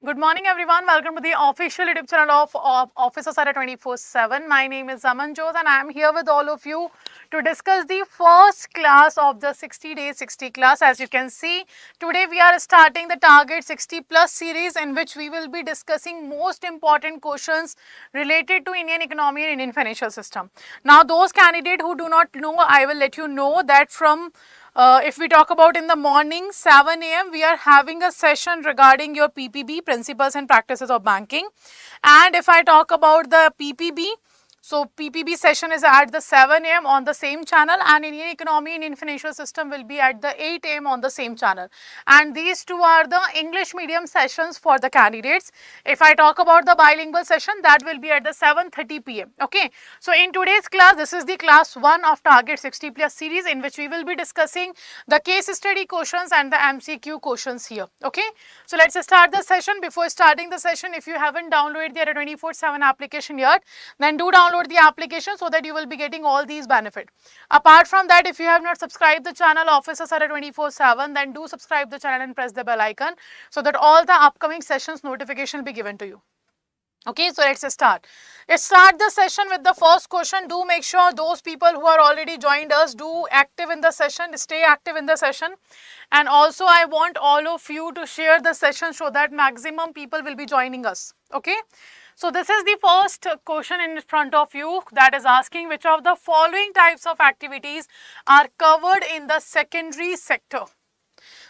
Good morning, everyone. Welcome to the official YouTube channel of Officers Adda 24/7. My name is Amanjot and I am here with all of you to discuss the first class of the 60 Day 60 class. As you can see, today we are starting the Target 60 Plus series, in which we will be discussing most important questions related to Indian economy and Indian financial system. Now, those candidates who do not know, I will let you know that from if we talk about in the morning 7 a.m. we are having a session regarding your PPB, Principles and Practices of Banking, and if I talk about the PPB, so PPB session is at the 7 a.m. on the same channel, and Indian economy and Indian financial system will be at the 8 a.m. on the same channel, and these two are the English medium sessions for the candidates. If I talk about the bilingual session, that will be at the 7:30 p.m. Okay, so in today's class, this is the class 1 of Target 60 Plus series, in which we will be discussing the case study questions and the MCQ questions here. Okay, so let's start the session. Before starting the session, if you haven't downloaded the Adda 24/7 application yet, then do download the application so that you will be getting all these benefits. Apart from that, if you have not subscribed the channel Officers Adda 24/7, then do subscribe the channel and press the bell icon so that all the upcoming sessions notification will be given to you. Okay, so let's start. Let's start the session with the first question. Do make sure those people who are already joined us do active in the session, stay active in the session. And also I want all of you to share the session so that maximum people will be joining us. Okay. So this is the first question in front of you, that is asking which of the following types of activities are covered in the secondary sector.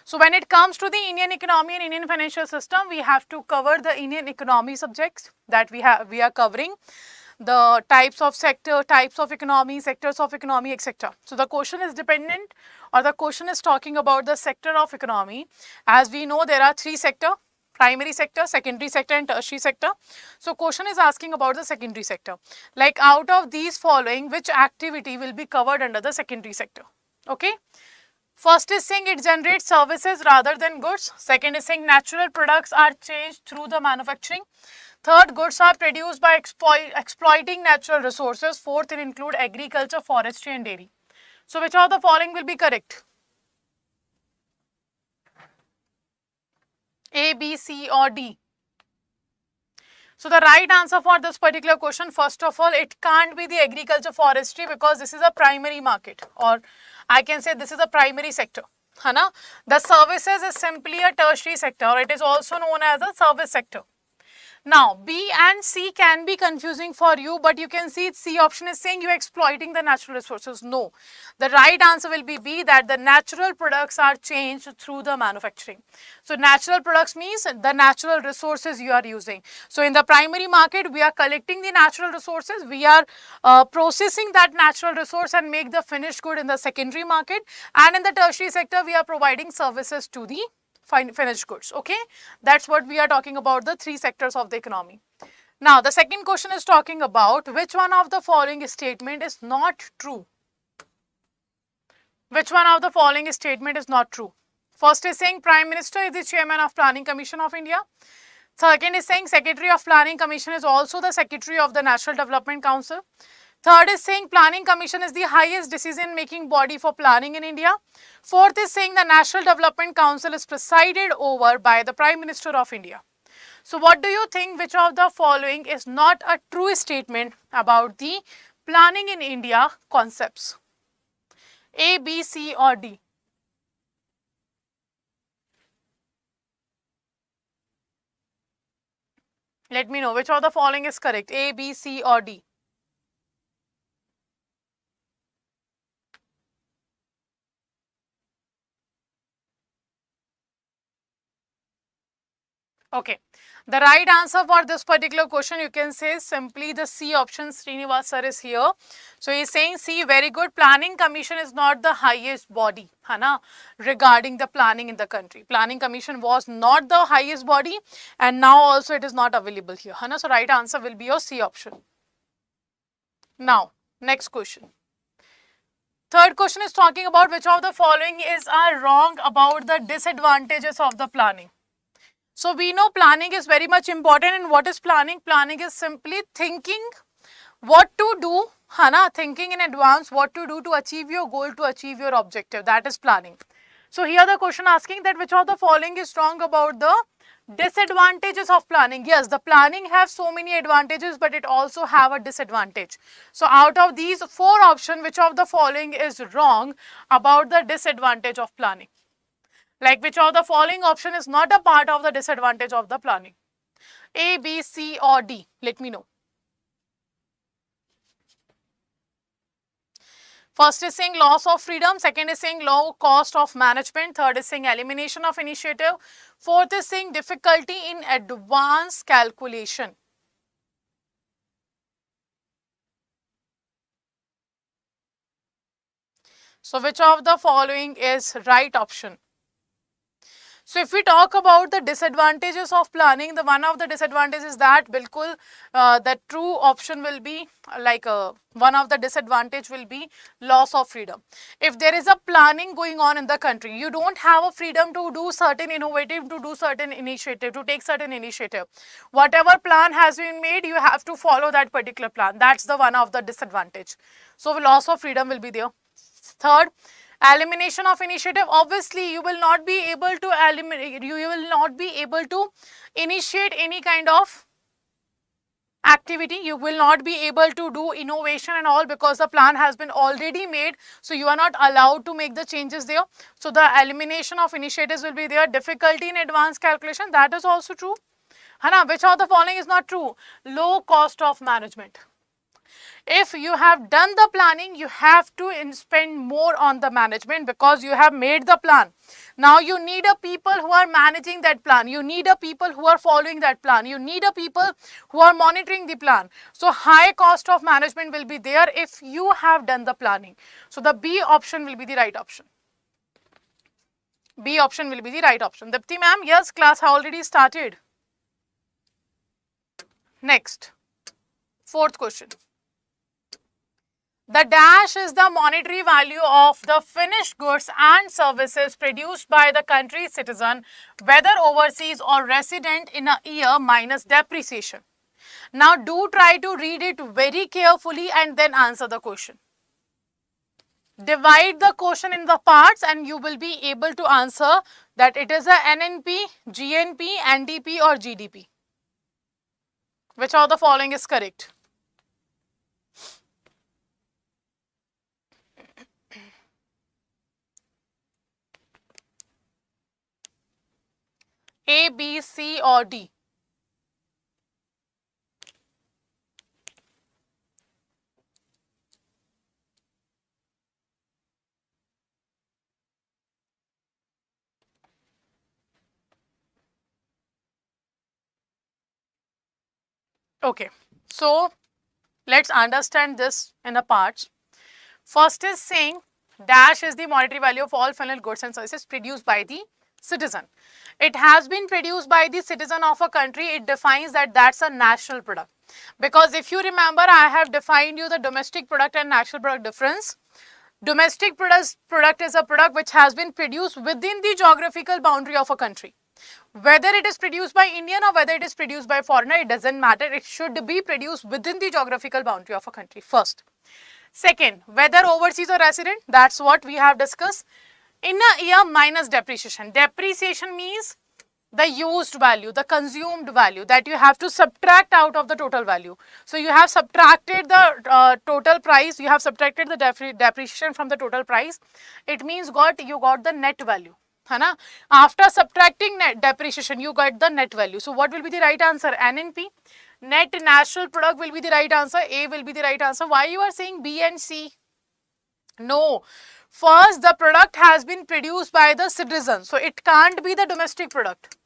So when it comes to the Indian economy and Indian financial system, we have to cover the Indian economy subjects that we are covering, the types of sector, types of economy, sectors of economy, etc. So the question is dependent, or the question is talking about the sector of economy. As we know, there are three sectors: primary sector, secondary sector and tertiary sector. So question is asking about the secondary sector. Like, out of these following, which activity will be covered under the secondary sector? Okay. First is saying it generates services rather than goods. Second is saying natural products are changed through the manufacturing. Third, goods are produced by exploiting natural resources. Fourth, it include agriculture, forestry and dairy. So which of the following will be correct? A, B, C or D? So the right answer for this particular question, first of all, it can't be the agriculture forestry, because this is a primary market, or I can say this is a primary sector. Hana? The services is simply a tertiary sector, or it is also known as a service sector. Now, B and C can be confusing for you, but you can see C option is saying you are exploiting the natural resources. No, the right answer will be B, that the natural products are changed through the manufacturing. So, natural products means the natural resources you are using. So, in the primary market, we are collecting the natural resources, we are processing that natural resource and make the finished good in the secondary market, and in the tertiary sector, we are providing services to the finished goods. Okay, that's what we are talking about, the three sectors of the economy. Now, the second question is talking about which one of the following statement is not true. Which one of the following statement is not true? First is saying Prime Minister is the chairman of Planning Commission of India. Second is saying Secretary of Planning Commission is also the Secretary of the National Development Council. Third is saying Planning Commission is the highest decision-making body for planning in India. Fourth is saying the National Development Council is presided over by the Prime Minister of India. So what do you think, which of the following is not a true statement about the planning in India concepts? A, B, C or D? Let me know which of the following is correct, A, B, C or D? Okay, the right answer for this particular question, you can say simply the C option. Srinivas sir is here. So he is saying C, very good. Planning Commission is not the highest body, Hana, regarding the planning in the country. Planning Commission was not the highest body, and now also it is not available here, Hana. So right answer will be your C option. Now, next question. Third question is talking about which of the following are wrong about the disadvantages of the planning. So we know planning is very much important, and what is planning? Planning is simply thinking what to do, Hana, thinking in advance what to do to achieve your goal, to achieve your objective. That is planning. So here the question asking that which of the following is wrong about the Disadvantages of planning. Yes, the planning has so many advantages, but it also have a disadvantage. So out of these 4 options, which of the following is wrong about the disadvantage of planning? Like, which of the following option is not a part of the disadvantage of the planning? A, B, C or D? Let me know. First is saying loss of freedom, second is saying low cost of management, third is saying elimination of initiative, fourth is saying difficulty in advanced calculation. So which of the following is right option? So if we talk about the disadvantages of planning, the one of the disadvantages is that bilkul the true option will be like one of the disadvantage will be loss of freedom. If there is a planning going on in the country, you don't have a freedom to do certain innovative, to do certain initiative, to take certain initiative. Whatever plan has been made, you have to follow that particular plan. That's the one of the disadvantage. So loss of freedom will be there. Third, elimination of initiative. Obviously you will not be able to eliminate, you will not be able to initiate any kind of activity, you will not be able to do innovation and all because the plan has been already made, so you are not allowed to make the changes there. So the elimination of initiatives will be there. Difficulty in advanced calculation, that is also true. Hana, which of the following is not true? Low cost of management. If you have done the planning, you have to spend more on the management because you have made the plan. Now you need a people who are managing that plan. You need a people who are following that plan. You need a people who are monitoring the plan. So high cost of management will be there if you have done the planning. So the B option will be the right option. B option will be the right option. Dipti ma'am, yes, class has already started. Next, fourth question. The dash is the monetary value of the finished goods and services produced by the country's citizen, whether overseas or resident, in a year minus depreciation. Now do try to read it very carefully and then answer the question. Divide the question in the parts and you will be able to answer that it is a NNP, GNP, NDP or GDP. Which of the following is correct? A, B, C or D? Okay, so let's understand this in a parts. First is saying dash is the monetary value of all final goods and services produced by the citizen. It has been produced by the citizen of a country. It defines that that's a national product. Because if you remember, I have defined you the domestic product and national product difference. Domestic product is a product which has been produced within the geographical boundary of a country. Whether it is produced by Indian or whether it is produced by foreigner, it doesn't matter. It should be produced within the geographical boundary of a country first. Second, whether overseas or resident, that's what we have discussed. In a year minus depreciation. Depreciation means the used value, the consumed value that you have to subtract out of the total value. So you have subtracted the total price, you have subtracted the depreciation from the total price. It means you got the net value. Hana? After subtracting net depreciation, you got the net value. So what will be the right answer? NNP. Net national product will be the right answer. A will be the right answer. Why you are saying B and C? No. First, the product has been produced by the citizen. So it can't be the domestic product.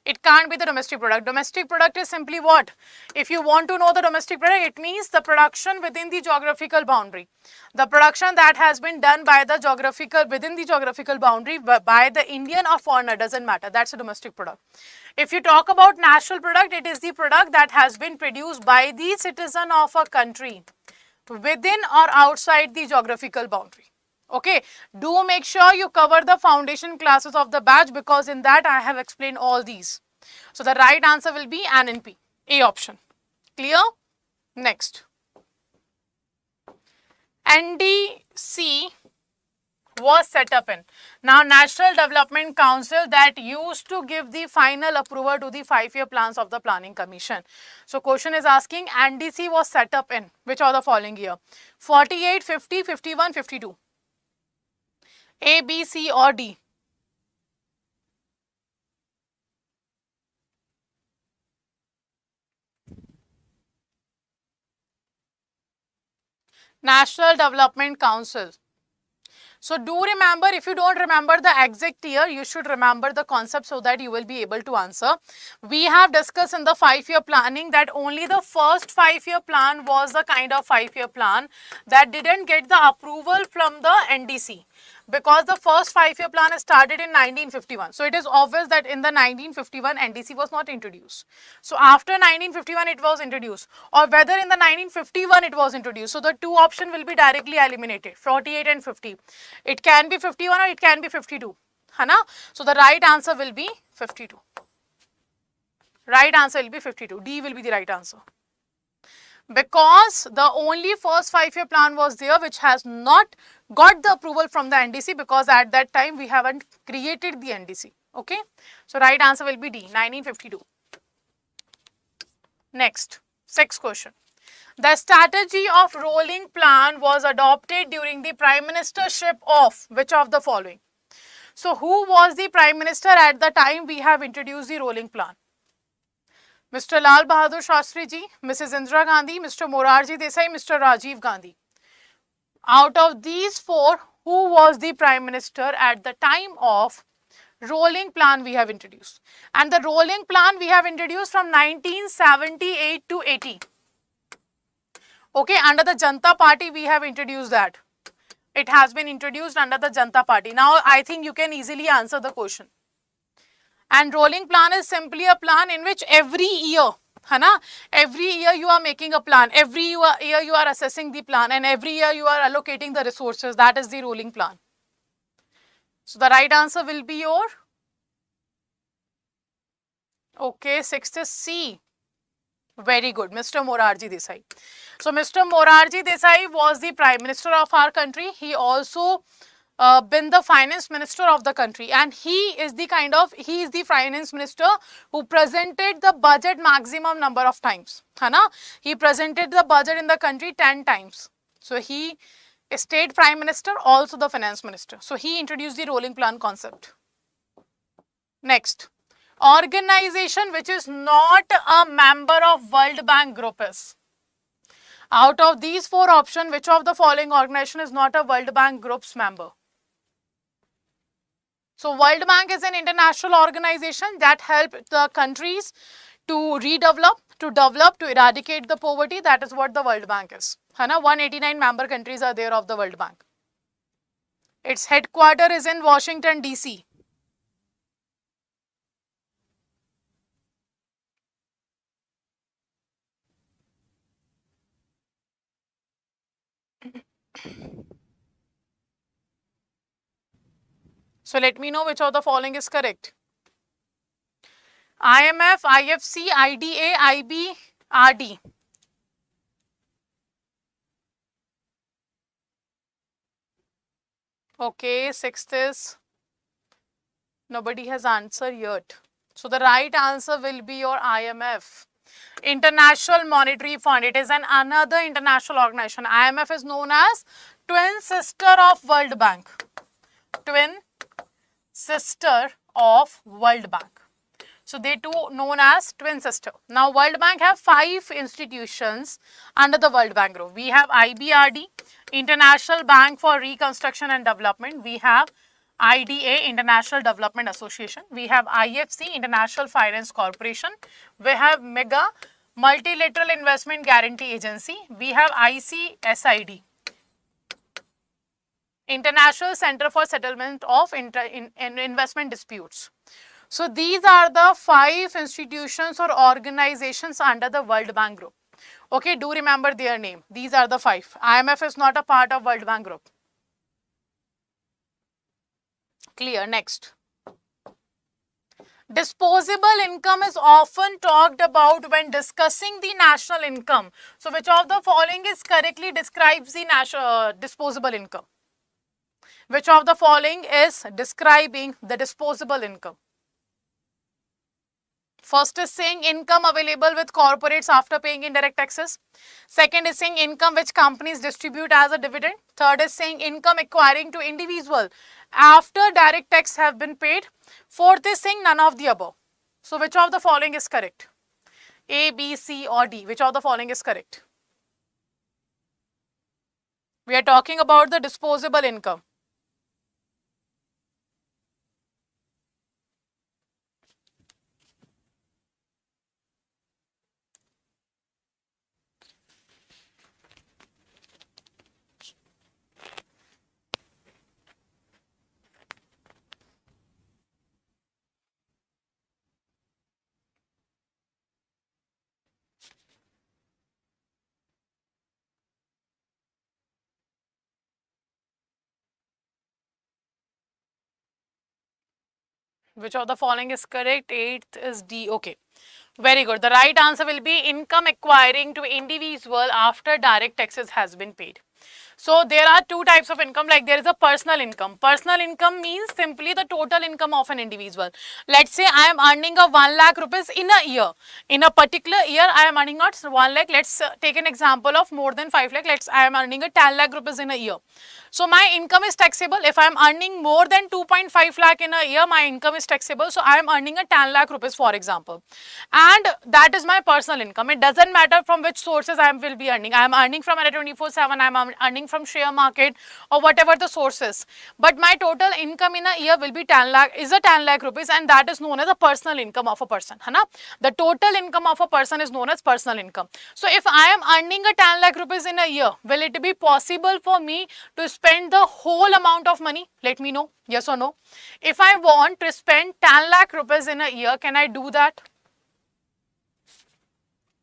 It can't be the domestic product. Domestic product is simply what? If you want to know the domestic product, it means the production within the geographical boundary. The production that has been done by the within the geographical boundary by the Indian or foreigner, doesn't matter. That's a domestic product. If you talk about national product, it is the product that has been produced by the citizen of a country within or outside the geographical boundary. Okay, do make sure you cover the foundation classes of the batch because in that I have explained all these. So the right answer will be NNP, A option. Clear? Next. NDC, was set up in? Now, National Development Council that used to give the final approval to the 5-year plans of the Planning Commission. So, question is asking NDC was set up in which of the following year? 48, 50, 51, 52. A, B, C or D? National Development Council. So do remember, if you don't remember the exact year, you should remember the concept so that you will be able to answer. We have discussed in the 5-year planning that only the first 5-year plan was the kind of 5-year plan that didn't get the approval from the NDC. Because the first 5-year plan started in 1951. So it is obvious that in the 1951 NDC was not introduced. So after 1951 it was introduced, or whether in the 1951 it was introduced. So the two options will be directly eliminated, 48 and 50. It can be 51 or it can be 52. Hana? So the right answer will be 52. Right answer will be 52. D will be the right answer. Because the only first 5-year plan was there which has not got the approval from the NDC, because at that time we haven't created the NDC. Okay. So right answer will be D, 1952. Next, 6th question. The strategy of rolling plan was adopted during the prime ministership of which of the following? So who was the prime minister at the time we have introduced the rolling plan? Mr. Lal Bahadur Shastri ji, Mrs. Indira Gandhi, Mr. Morarji Desai, Mr. Rajiv Gandhi. Out of these 4, who was the prime minister at the time of rolling plan we have introduced? And the rolling plan we have introduced from 1978 to 80. Okay, under the Janata Party we have introduced that. It has been introduced under the Janata Party. Now I think you can easily answer the question. And rolling plan is simply a plan in which every year, every year you are making a plan, every year you are assessing the plan, and every year you are allocating the resources. That is the rolling plan. So the right answer will be your, okay, 6th is C. Very good, Mr. Morarji Desai. So Mr. Morarji Desai was the prime minister of our country. He also been the finance minister of the country, and he is the finance minister who presented the budget maximum number of times. He presented the budget in the country 10 times. So he is state prime minister, also the finance minister. So he introduced the rolling plan concept. Next, organization which is not a member of World Bank group is. Out of these 4 options, which of the following organization is not a World Bank group's member? So World Bank is an international organization that helps the countries to redevelop, to develop, to eradicate the poverty. That is what the World Bank is. 189 member countries are there of the World Bank. Its headquarters is in Washington, DC. So let me know which of the following is correct. IMF, IFC, IDA, IB, RD. Okay, 6th is, nobody has answered yet. So the right answer will be your IMF. International Monetary Fund. It is another international organization. IMF is known as twin sister of World Bank. Twin sister of World Bank. So they two known as twin sister. Now World Bank have 5 institutions under the World Bank group. We have IBRD, International Bank for Reconstruction and Development. We have IDA, International Development Association. We have IFC, International Finance Corporation. We have MEGA, Multilateral Investment Guarantee Agency. We have ICSID, International Center for Settlement of Investment Disputes. So these are the 5 institutions or organizations under the World Bank group. Okay, do remember their name. These are the 5. IMF is not a part of World Bank group. Clear. Next. Disposable income is often talked about when discussing the national income. So which of the following is correctly describes the national disposable income? Which of the following is describing the disposable income? First is saying income available with corporates after paying indirect taxes. Second is saying income which companies distribute as a dividend. Third is saying income acquiring to individual after direct tax have been paid. Fourth is saying none of the above. So which of the following is correct? A, B, C or D? Which of the following is correct? We are talking about the disposable income. Which of the following is correct? Eighth is D. Okay. Very good. The right answer will be income acquiring to individual after direct taxes has been paid. So there are two types of income, like there is a personal income. Personal income means simply the total income of an individual. Let's say I am earning a 1 lakh rupees in a year. In a particular year, I am earning not 1 lakh. Let's take an example of more than 5 lakh. I am earning a 10 lakh rupees in a year. So my income is taxable. If I am earning more than 2.5 lakh in a year, my income is taxable. So I am earning a 10 lakh rupees, for example. And that is my personal income. It doesn't matter from which sources I will be earning. I am earning from Adda 24/7, I am earning from share market or whatever the source is. But my total income in a year will be 10 lakh rupees, and that is known as a personal income of a person. The total income of a person is known as personal income. So if I am earning a 10 lakh rupees in a year, will it be possible for me to spend the whole amount of money? Let me know, yes or no. If I want to spend 10 lakh rupees in a year, can I do that?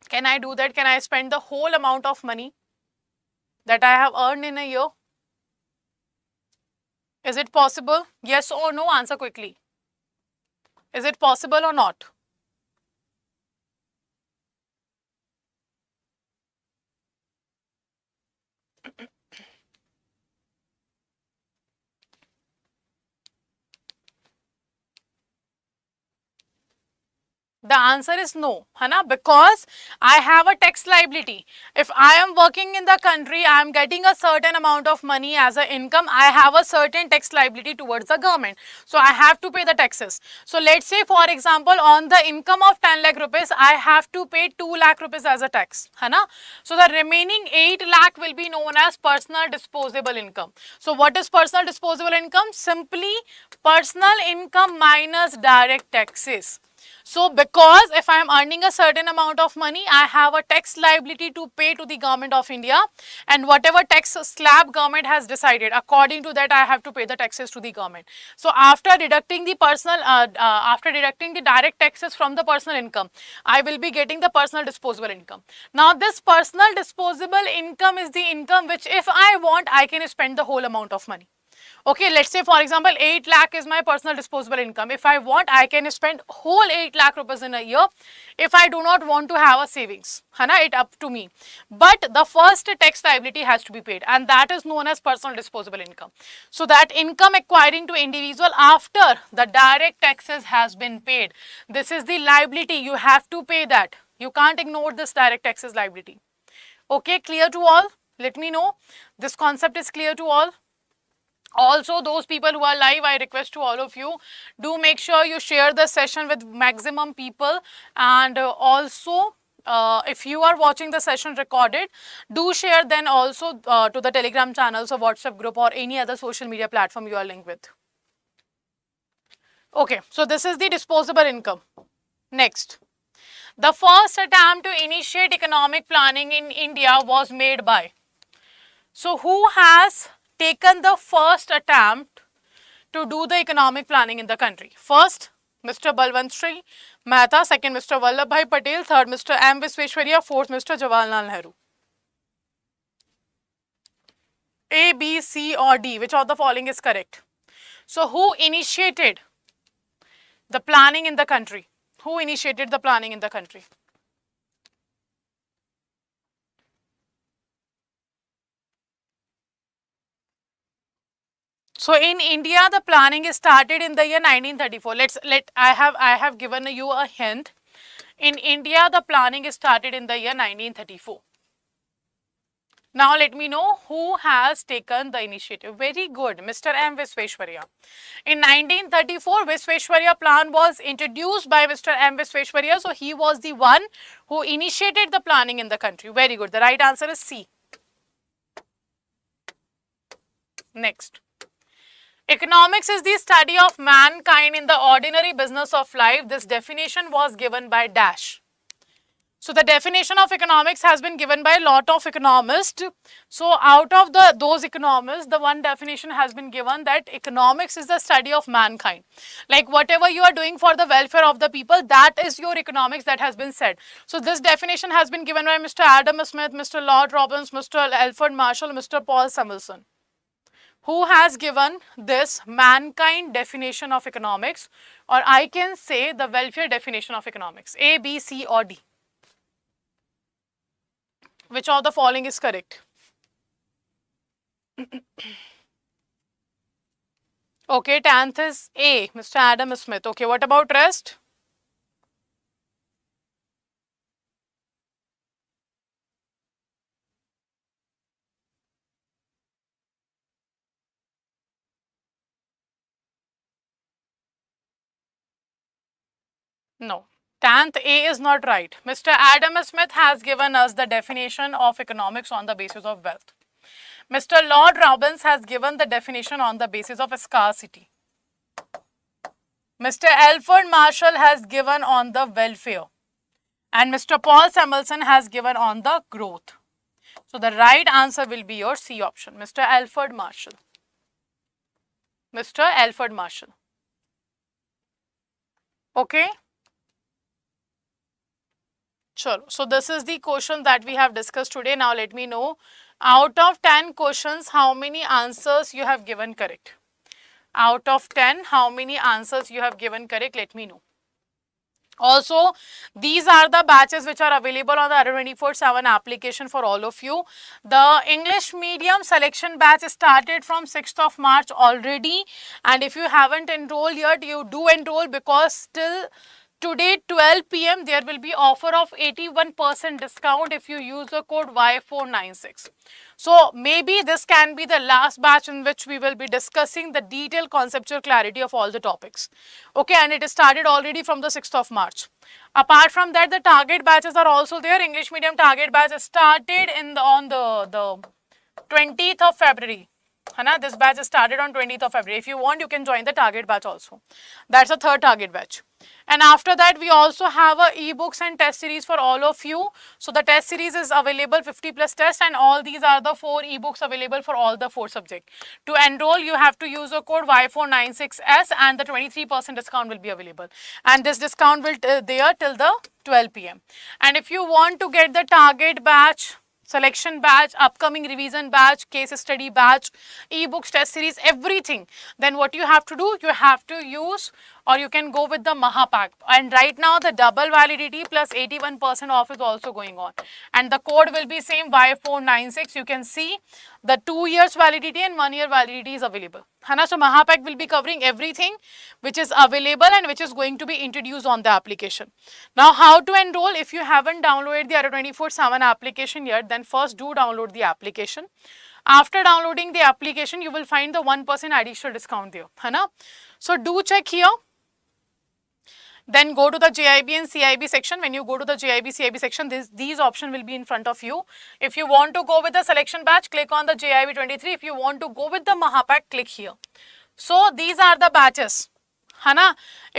Can I do that? Can I spend the whole amount of money that I have earned in a year? Is it possible? Yes or no? Answer quickly. Is it possible or not? The answer is no, because I have a tax liability. If I am working in the country, I am getting a certain amount of money as an income, I have a certain tax liability towards the government. So I have to pay the taxes. So let's say, for example, on the income of 10 lakh rupees, I have to pay 2 lakh rupees as a tax. So the remaining 8 lakh will be known as personal disposable income. So what is personal disposable income? Simply personal income minus direct taxes. So because if I am earning a certain amount of money, I have a tax liability to pay to the government of India, and whatever tax slab government has decided, according to that I have to pay the taxes to the government. So after deducting the direct taxes from the personal income, I will be getting the personal disposable income. Now this personal disposable income is the income which if I want, I can spend the whole amount of money. Okay, let's say for example 8 lakh is my personal disposable income. If I want, I can spend whole 8 lakh rupees in a year. If I do not want to have a savings, it up to me. But the first tax liability has to be paid, and that is known as personal disposable income. So that income acquiring to individual after the direct taxes has been paid. This is the liability, you have to pay that. You can't ignore this direct taxes liability. Okay, clear to all? Let me know this concept is clear to all. Also, those people who are live, I request to all of you, do make sure you share the session with maximum people, and also if you are watching the session recorded, do share then also to the Telegram channels or WhatsApp group or any other social media platform you are linked with. Okay, so this is the disposable income. Next, the first attempt to initiate economic planning in India was made by. So who has taken the first attempt to do the economic planning in the country? First, Mr. Balwant Sri Mehta, second, Mr. Vallabhbhai Patel, third, Mr. M. Visvesvaraya, fourth, Mr. Jawaharlal Nehru. A, B, C or D, which of the following is correct? So who initiated the planning in the country? Who initiated the planning in the country? So in India, the planning is started in the year 1934. I have given you a hint. In India, the planning is started in the year 1934. Now let me know who has taken the initiative. Very good, Mr. M. Visvesvaraya. In 1934, Visvesvaraya plan was introduced by Mr. M. Visvesvaraya. So he was the one who initiated the planning in the country. Very good. The right answer is C. Next. Economics is the study of mankind in the ordinary business of life. This definition was given by Dash. So the definition of economics has been given by a lot of economists. So out of those economists, the one definition has been given that economics is the study of mankind. Like whatever you are doing for the welfare of the people, that is your economics that has been said. So this definition has been given by Mr. Adam Smith, Mr. Lord Robbins, Mr. Alfred Marshall, Mr. Paul Samuelson. Who has given this mankind definition of economics, or I can say the welfare definition of economics? A, B, C or D? Which of the following is correct? Okay, 10th is A, Mr. Adam Smith. Okay, what about rest? No. 10th A is not right. Mr. Adam Smith has given us the definition of economics on the basis of wealth. Mr. Lord Robbins has given the definition on the basis of scarcity. Mr. Alfred Marshall has given on the welfare. And Mr. Paul Samuelson has given on the growth. So the right answer will be your C option, Mr. Alfred Marshall. Mr. Alfred Marshall. Okay. Chalo. So this is the question that we have discussed today. Now let me know, out of 10 questions, how many answers you have given correct? Out of 10, how many answers you have given correct? Let me know. Also, these are the batches which are available on the Adda 24/7 application for all of you. The English medium selection batch started from 6th of March already, and if you haven't enrolled yet, you do enroll, because till today 12 PM there will be offer of 81% discount if you use the code Y496. So maybe this can be the last batch in which we will be discussing the detailed conceptual clarity of all the topics. Okay, and it is started already from the 6th of March. Apart from that, the target batches are also there. English medium target batch started on the 20th of February. This batch started on 20th of February. If you want, you can join the target batch also. That's the third target batch. And after that, we also have a e-books and test series for all of you. So the test series is available, 50 plus tests, and all these are the 4 e-books available for all the 4 subjects. To enroll, you have to use the code Y496S, and the 23% discount will be available. And this discount will there till the 12 PM. And if you want to get the target batch, selection batch, upcoming revision batch, case study batch, e-books, test series, everything, then what you have to do, you have to use, or you can go with the Mahapack. And right now the double validity plus 81% off is also going on. And the code will be same, Y496. You can see the 2 years validity and 1 year validity is available. So Mahapack will be covering everything which is available and which is going to be introduced on the application. Now how to enroll? If you haven't downloaded the Adda 24/7 application yet, then first do download the application. After downloading the application, you will find the 1% additional discount there. So do check here. Then go to the JAIIB and CIB section. When you go to the JAIIB, CIB section, these options will be in front of you. If you want to go with the selection batch, click on the JAIIB 23. If you want to go with the Mahapack, click here. So these are the batches.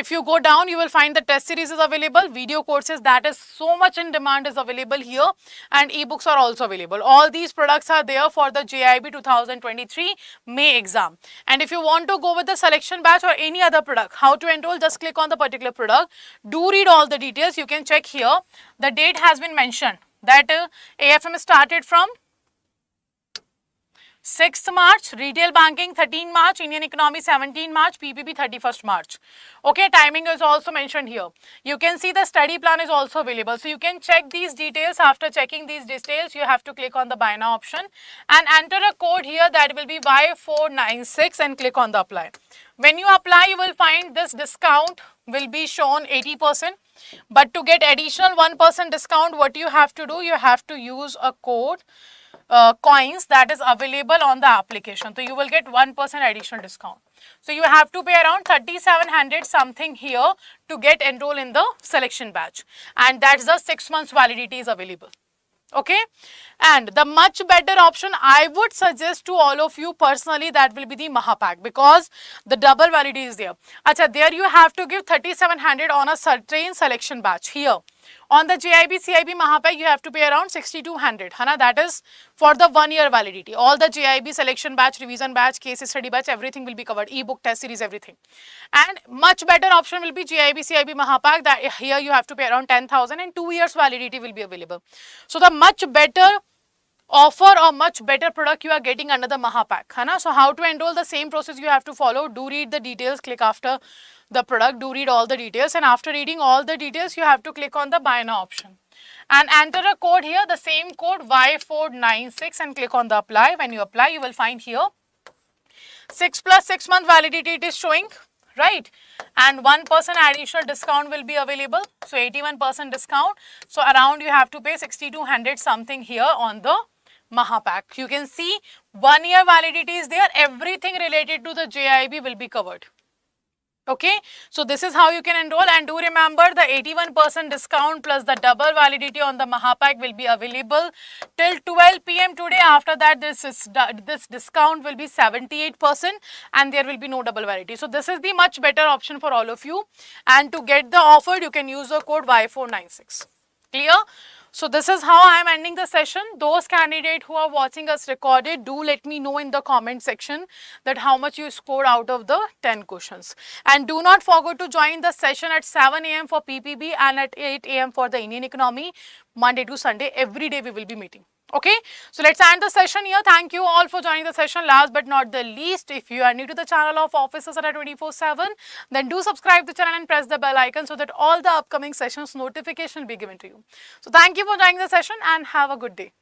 If you go down, you will find the test series is available, video courses that is so much in demand is available here, and ebooks are also available. All these products are there for the JAIIB 2023 May exam. And if you want to go with the selection batch or any other product, how to enroll, just click on the particular product. Do read all the details. You can check here. The date has been mentioned that AFM started from 6th March, retail banking 13 March, Indian economy 17 March, PPP 31st March. Okay, timing is also mentioned here. You can see the study plan is also available. So you can check these details. After checking these details, you have to click on the buy now option and enter a code here that will be Y496 and click on the apply. When you apply, you will find this discount will be shown 80%. But to get additional 1% discount, what you have to do, you have to use a code coins that is available on the application. So you will get 1% additional discount. So you have to pay around 3,700 something here to get enrolled in the selection batch, and that's the 6 months validity is available. Okay, and the much better option I would suggest to all of you personally, that will be the Mahapack, because the double validity is there. Acha, there you have to give 3,700 on a certain selection batch. Here on the JIB CIB Mahapack you have to pay around 6,200, Hana, that is for the 1 year validity. All the JIB selection batch, revision batch, case study batch, everything will be covered, ebook, test series, everything. And much better option will be JIB CIB Mahapack, that here you have to pay around 10,000 and 2 years validity will be available. So the much better offer or much better product you are getting under the Mahapack. Hana? So how to enroll, the same process you have to follow. Do read the details, click after the product, do read all the details, and after reading all the details you have to click on the buy now option and enter a code here, the same code Y496, and click on the apply. When you apply, you will find here 6 plus 6 month validity it is showing, right, and 1% additional discount will be available, so 81% discount. So around you have to pay 6,200 something here on the Mahapack. You can see 1 year validity is there, everything related to the JIB will be covered. Okay, so this is how you can enroll, and do remember the 81% discount plus the double validity on the Mahapack will be available till 12 PM today. After that, this discount will be 78% and there will be no double validity. So this is the much better option for all of you, and to get the offer you can use the code Y496. Clear? So this is how I am ending the session. Those candidates who are watching us recorded, do let me know in the comment section that how much you scored out of the 10 questions. And do not forget to join the session at 7 AM for PPB and at 8 AM for the Indian economy, Monday to Sunday. Every day we will be meeting. Okay, so let's end the session here. Thank you all for joining the session. Last but not the least, if you are new to the channel of Officers Adda 24/7, then do subscribe to the channel and press the bell icon so that all the upcoming sessions notification will be given to you. So thank you for joining the session and have a good day.